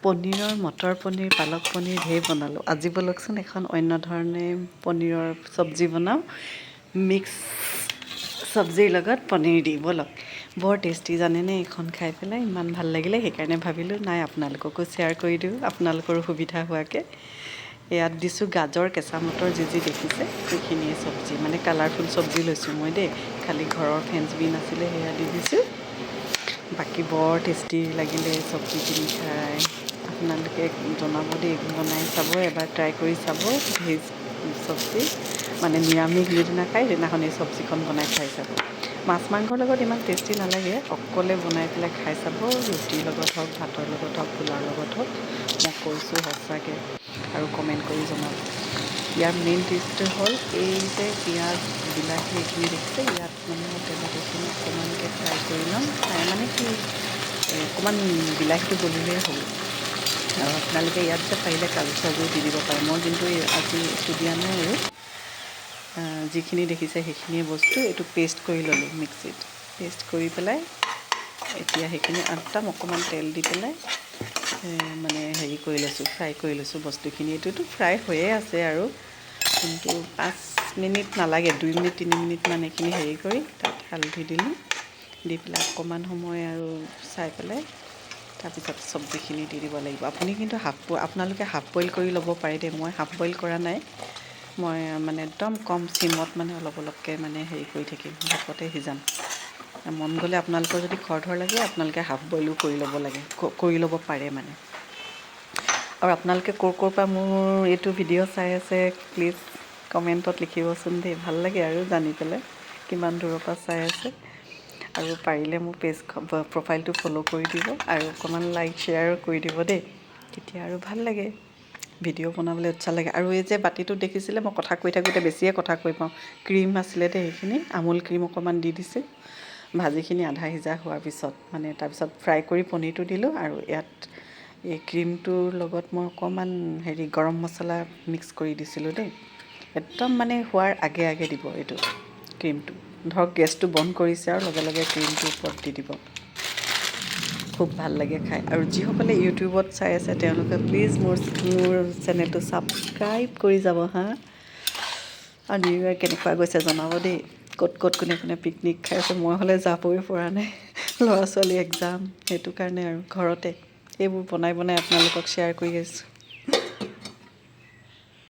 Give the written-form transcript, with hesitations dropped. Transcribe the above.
পনীৰৰ মটৰ পনীৰ পালক পনীৰ ঢেৰ বনালোঁ। আজি বলকচোন এখন অন্য ধৰণে পনীৰৰ চব্জি বনাওঁ। মিক্স চব্জিৰ লগত পনীৰ দি বলক। বৰ টেষ্টি জানেনে এইখন খাই পেলাই ইমান ভাল লাগিলে, সেইকাৰণে ভাবিলোঁ নাই আপোনালোককো শ্বেয়াৰ কৰি দিওঁ আপোনালোকৰো সুবিধা হোৱাকৈ। ইয়াত দিছোঁ গাজৰ, কেঁচা মটৰ যি দেখিছে সেইখিনিয়ে চব্জি, মানে কালাৰফুল চব্জি লৈছোঁ মই দেই। খালি ঘৰৰ ফ্ৰেঞ্চ বিন আছিলে সেয়া দি দিছোঁ। বাকী বৰ টেষ্টি লাগিলে চব্জিখিনি খাই। আপোনালোকে জনাব দেই, বনাই চাব, এবাৰ ট্ৰাই কৰি চাব। ভেজ চব্জি মানে নিৰামিষ যিদিনা খায় সেইদিনাখন এই চব্জিখন বনাই খাই চাব। মাছ মাংসৰ লগত ইমান টেষ্টি নালাগে, অকলে বনাই পেলাই খাই চাব। ৰুটিৰ লগত হওক, ভাতৰ লগত হওক, পোলাৰ লগত হওক, মই কৈছোঁ সঁচাকৈ। আৰু কমেণ্ট কৰি জনাব। ইয়াৰ মেইন টেষ্টটো হ'ল এই যে পিঁয়াজ, বিলাহী এইখিনি দেখিছে, ইয়াত মানে মই তেলত এইখিনি অকণমানকৈ ফ্ৰাই কৰি ল'ম। ফ্ৰাই মানে কি, অকণমান বিলাহীটো গলিলেই হ'ল। আৰু আপোনালোকে ইয়াত যে পাৰিলে কাজু চাজু দি দিব পাৰে, মই কিন্তু আজি একো দিয়া নাই। আৰু যিখিনি দেখিছে সেইখিনিয়ে বস্তু, এইটো পেষ্ট কৰি ল'লোঁ মিক্সিত। পেষ্ট কৰি পেলাই এতিয়া সেইখিনি একদম অকণমান তেল দি পেলাই মানে হেৰি কৰি লৈছোঁ, ফ্ৰাই কৰি লৈছোঁ বস্তুখিনি। এইটোতো ফ্ৰাই হৈয়ে আছে আৰু, কিন্তু 5 মিনিট নালাগে, 2 মিনিট 3 মিনিটমান এইখিনি হেৰি কৰি তাত হালধি দিলোঁ। দি পেলাই অকণমান সময় আৰু চাই পেলাই তাৰপিছত চব্জিখিনি দি দিব লাগিব। আপুনি কিন্তু আপোনালোকে হাফ বইল কৰি ল'ব পাৰে দেই। মই হাফ বইল কৰা নাই, মই মানে একদম কম চিমত মানে অলপ অলপকৈ মানে হেৰি কৰি থাকিম, ভাপতে সিজাম। মন গ'লে আপোনালোকৰ যদি খৰধৰ লাগে আপোনালোকে হাফ বইলো কৰি ল'ব লাগে, কৰি ল'ব পাৰে মানে। আৰু আপোনালোকে ক'ৰ পৰা মোৰ এইটো ভিডিঅ' চাই আছে প্লিজ কমেণ্টত লিখিবচোন দেই, ভাল লাগে আৰু জানি পেলাই কিমান দূৰৰ পৰা চাই আছে। আৰু পাৰিলে মোৰ প্ৰফাইলটো ফ'ল' কৰি দিব, আৰু অকণমান লাইক শ্বেয়াৰো কৰি দিব দেই, তেতিয়া আৰু ভাল লাগে, ভিডিঅ' বনাবলৈ উৎসাহ লাগে। আৰু এই যে বাতিটোত দেখিছিলে, মই কথা কৈ থাকোঁতে বেছিয়ে কথা কৈ পাওঁ, ক্ৰীম আছিলে দেই সেইখিনি, আমুল ক্ৰীম অকণমান দি দিছোঁ। ভাজিখিনি আধা সিজা হোৱাৰ পিছত মানে তাৰপিছত ফ্ৰাই কৰি পনীৰটো দিলোঁ। আৰু ইয়াত এই ক্ৰীমটোৰ লগত মই অকণমান গৰম মছলা মিক্স কৰি দিছিলোঁ দেই। একদম মানে হোৱাৰ আগে আগে দিব এইটো ক্ৰীমটো। ধৰক গেছটো বন্ধ কৰিছে আৰু লগে লগে ক্ৰীমটো ওপৰত দি দিব। খুব ভাল লাগে খাই। আৰু যিসকলে ইউটিউবত চাই আছে তেওঁলোকে প্লিজ মোৰ চেনেলটো ছাবস্ক্ৰাইব কৰি যাব হা। আৰু নিউ ইয়েৰ কেনেকুৱা গৈছে জনাব দেই। ক'ত কোনে কোনে পিকনিক খাই আছে, মই হ'লে যাবই পৰা নাই, ল'ৰা ছোৱালী এক্সাম, সেইটো কাৰণে আৰু ঘৰতে এইবোৰ বনাই আপোনালোকক শ্বেয়াৰ কৰি আছোঁ।